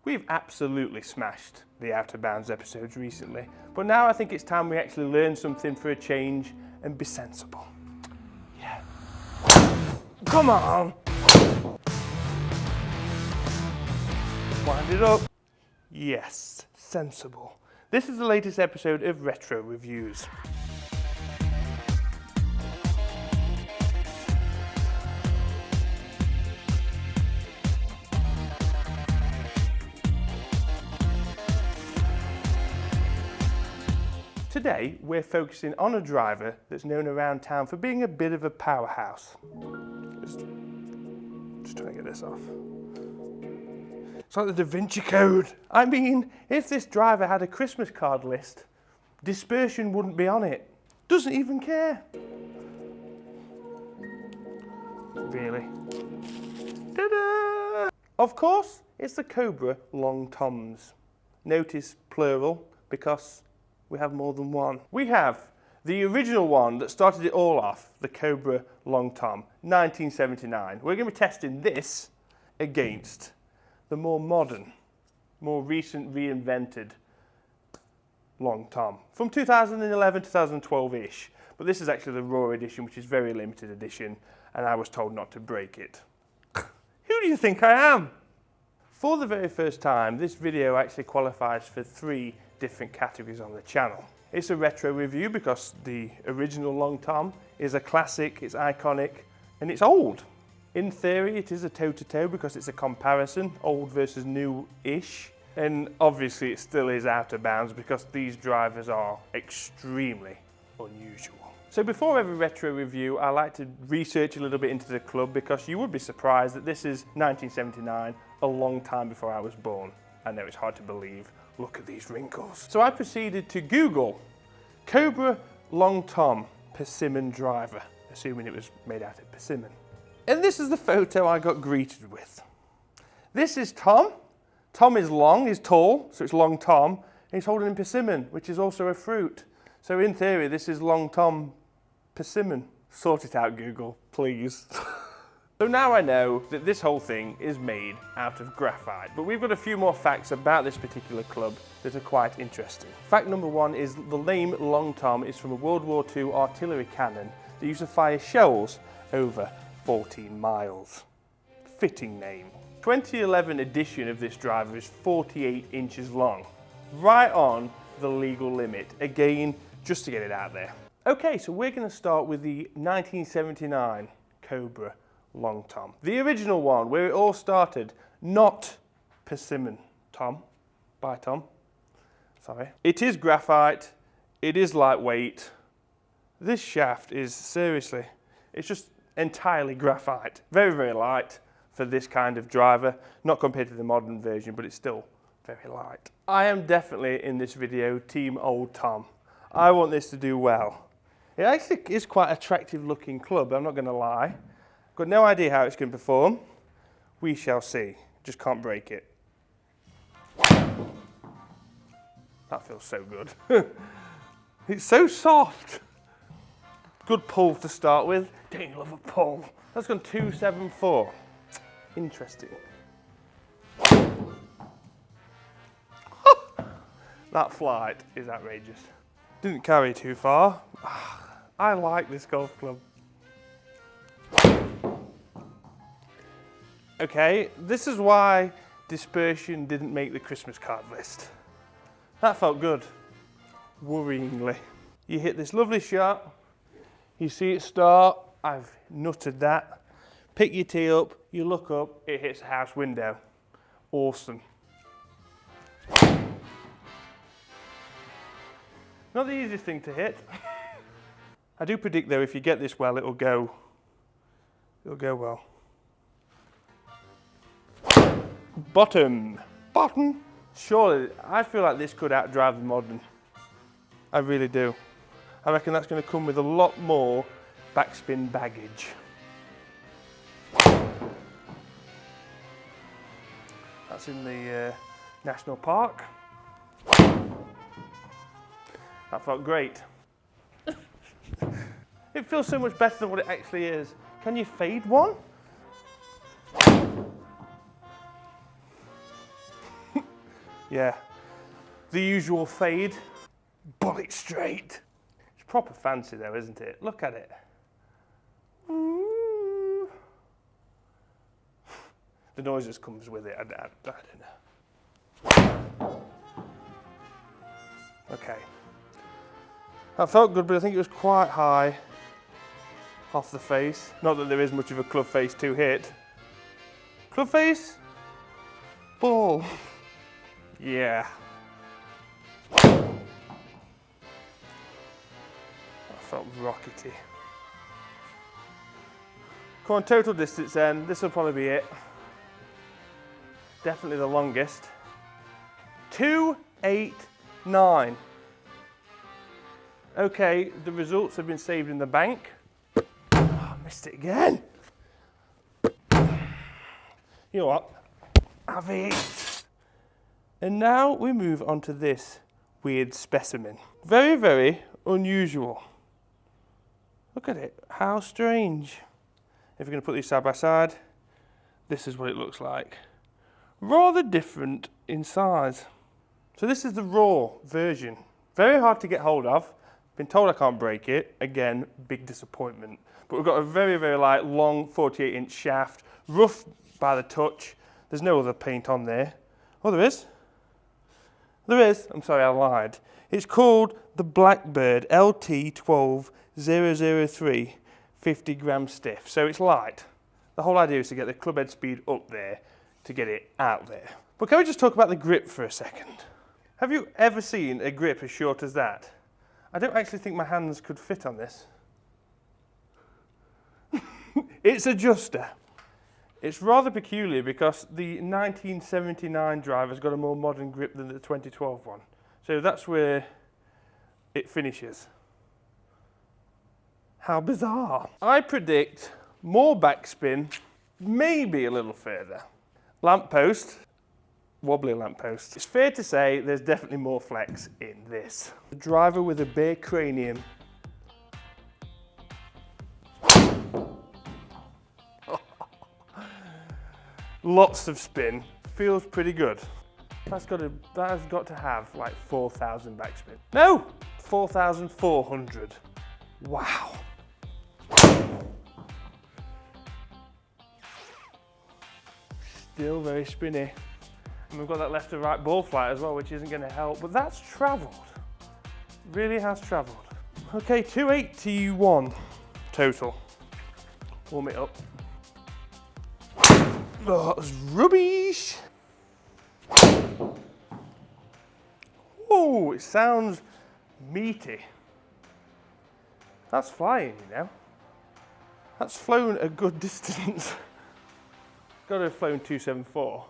We've absolutely smashed the Out of Bounds episodes recently, but now I think it's time we actually learn something for a change and be sensible. Yeah. Come on! Wind it up. Yes, sensible. This is the latest episode of Retro Reviews. Today, we're focusing on a driver that's known around town for being a bit of a powerhouse. Just trying to get this off. It's like the Da Vinci Code. I mean, if this driver had a Christmas card list, dispersion wouldn't be on it. Doesn't even care. Really? Ta-da! Of course, it's the Cobra Long Toms. Notice plural because we have more than one. We have the original one that started it all off, the Cobra Long Tom, 1979. We're going to be testing this against the more modern, more recent, reinvented Long Tom from 2011, 2012-ish. But this is actually the Raw edition, which is very limited edition, and I was told not to break it. Who do you think I am? For the very first time, this video actually qualifies for 3 different categories on the channel. It's a retro review because the original Long Tom is a classic, it's iconic, and it's old. In theory, it is a toe-to-toe because it's a comparison, old versus new-ish. And obviously it still is out of bounds because these drivers are extremely unusual. So before every retro review, I like to research a little bit into the club because you would be surprised that this is 1979, a long time before I was born. I know it's hard to believe. Look at these wrinkles. So I proceeded to Google Cobra Long Tom persimmon driver, assuming it was made out of persimmon. And this is the photo I got greeted with. This is Tom. Tom is long, he's tall, so it's Long Tom, and he's holding a persimmon, which is also a fruit. So in theory, this is Long Tom persimmon. Sort it out, Google, please. So now I know that this whole thing is made out of graphite, but we've got a few more facts about this particular club that are quite interesting. Fact number 1 is the name Long Tom is from a World War II artillery cannon that used to fire shells over 14 miles. Fitting name. 2011 edition of this driver is 48 inches long, right on the legal limit. Again, just to get it out there. Okay, so we're going to start with the 1979 Cobra Long Tom. The original one, where it all started, not persimmon. Tom. Bye, Tom. Sorry. It is graphite. It is lightweight. This shaft is, seriously, it's just entirely graphite. Very, very light for this kind of driver. Not compared to the modern version, but it's still very light. I am definitely, in this video, Team Old Tom. I want this to do well. It actually is quite an attractive looking club, I'm not going to lie. Got no idea how it's going to perform. We shall see. Just can't break it. That feels so good. It's so soft. Good pull to start with. Don't you love a pull? That's gone 274. Interesting. That flight is outrageous. Didn't carry too far. I like this golf club. Okay, this is why dispersion didn't make the Christmas card list. That felt good, worryingly. You hit this lovely shot, you see it start, I've nutted that. Pick your tee up, you look up, it hits the house window. Awesome. Not the easiest thing to hit. I do predict though, if you get this well, it'll go well. Bottom. Surely, I feel like this could outdrive the modern. I really do. I reckon that's going to come with a lot more backspin baggage. That's in the National Park. That felt great. It feels so much better than what it actually is. Can you fade one? Yeah. The usual fade, bullet straight. It's proper fancy though, isn't it? Look at it. Ooh. The noise just comes with it, I don't know. Okay. That felt good, but I think it was quite high off the face. Not that there is much of a club face to hit. Club face? Ball. Yeah. That felt rockety. Come on, total distance then. This will probably be it. Definitely the longest. 289. Okay, the results have been saved in the bank. Oh, I missed it again. You know what? Have it. And now we move on to this weird specimen. Very, very unusual. Look at it. How strange. If you're going to put these side by side, this is what it looks like. Rather different in size. So this is the raw version. Very hard to get hold of. Been told I can't break it. Again, big disappointment. But we've got a very, very light, long 48-inch shaft. Rough by the touch. There's no other paint on there. Oh, there is. There is. I'm sorry, I lied. It's called the Blackbird LT12003 50 gram stiff. So it's light. The whole idea is to get the club head speed up there to get it out there. But can we just talk about the grip for a second? Have you ever seen a grip as short as that? I don't actually think my hands could fit on this. It's adjuster. It's rather peculiar because the 1979 driver's got a more modern grip than the 2012 one. So that's where it finishes. How bizarre. I predict more backspin, maybe a little further. Lamppost, wobbly lamppost. It's fair to say there's definitely more flex in this. The driver with a bare cranium. Lots of spin, feels pretty good. That has got to have like 4,000 backspin. No, 4,400. Wow. Still very spinny. And we've got that left to right ball flight as well, which isn't going to help, but that's travelled. Really has travelled. Okay, 281 total. Warm it up. Oh, that was rubbish. Oh, it sounds meaty. That's flying, you know. That's flown a good distance. Got to have flown 274.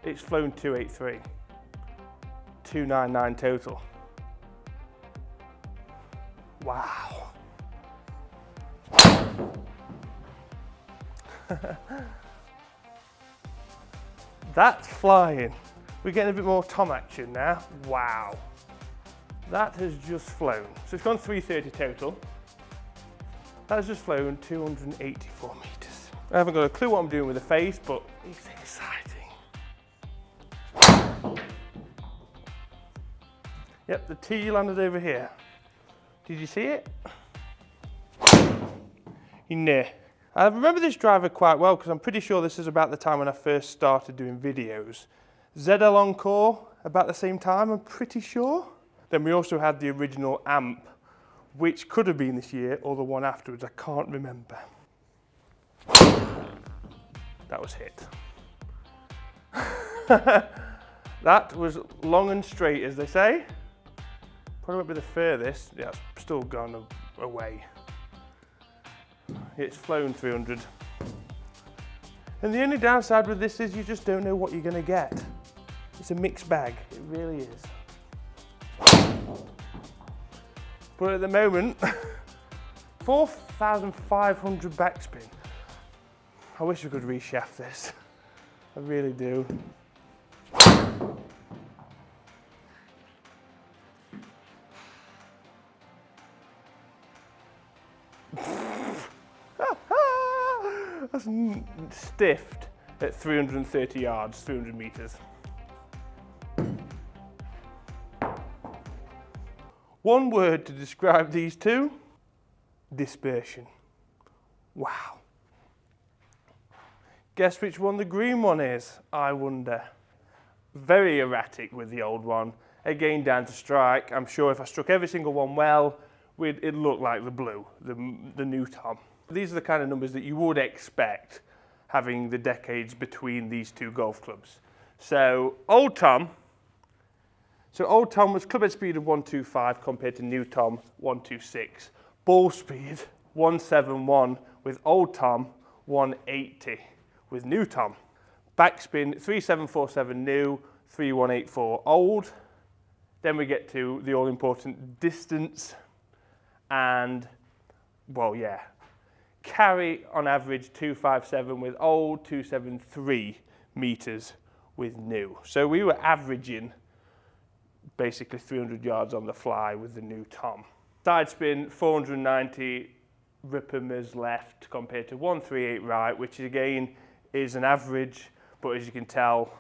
It's flown 283. 299 total. Wow. That's flying. We're getting a bit more Tom action now. Wow. That has just flown. So it's gone 330 total. That has just flown 284 meters. I haven't got a clue what I'm doing with the face, but it's exciting. Yep, the T landed over here. Did you see it? Nah. I remember this driver quite well because I'm pretty sure this is about the time when I first started doing videos. ZL Encore, about the same time, I'm pretty sure. Then we also had the original amp, which could have been this year or the one afterwards, I can't remember. That was hit. That was long and straight, as they say. Probably won't be the furthest. Yeah, it's still gone away. It's flown 300. And the only downside with this is you just don't know what you're going to get. It's a mixed bag, it really is. But at the moment, 4,500 backspin. I wish we could reshaft this. I really do. That's stiffed at 330 yards, 300 meters. One word to describe these two: dispersion. Wow. Guess which one the green one is, I wonder. Very erratic with the old one. Again, down to strike. I'm sure if I struck every single one well, it'd look like the blue, the new Tom. These are the kind of numbers that you would expect having the decades between these two golf clubs. So old Tom was club head speed of 125 compared to new Tom 126. Ball speed 171 with old Tom, 180 with new Tom. Backspin 3747 new, 3184 old. Then we get to the all-important distance and, well, yeah, carry on average 257 with old, 273 meters with new. So we were averaging basically 300 yards on the fly with the new Tom. Side spin 490 Rippermers left compared to 138 right, which again is an average, but as you can tell,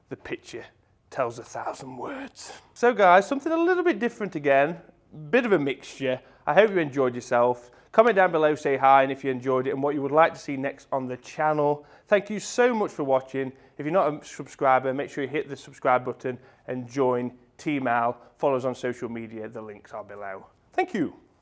the picture tells 1,000 words. So guys, something a little bit different again, bit of a mixture. I hope you enjoyed yourself. Comment down below, say hi, and if you enjoyed it and what you would like to see next on the channel. Thank you so much for watching. If you're not a subscriber, make sure you hit the subscribe button and join Team Al. Follow us on social media, the links are below. Thank you.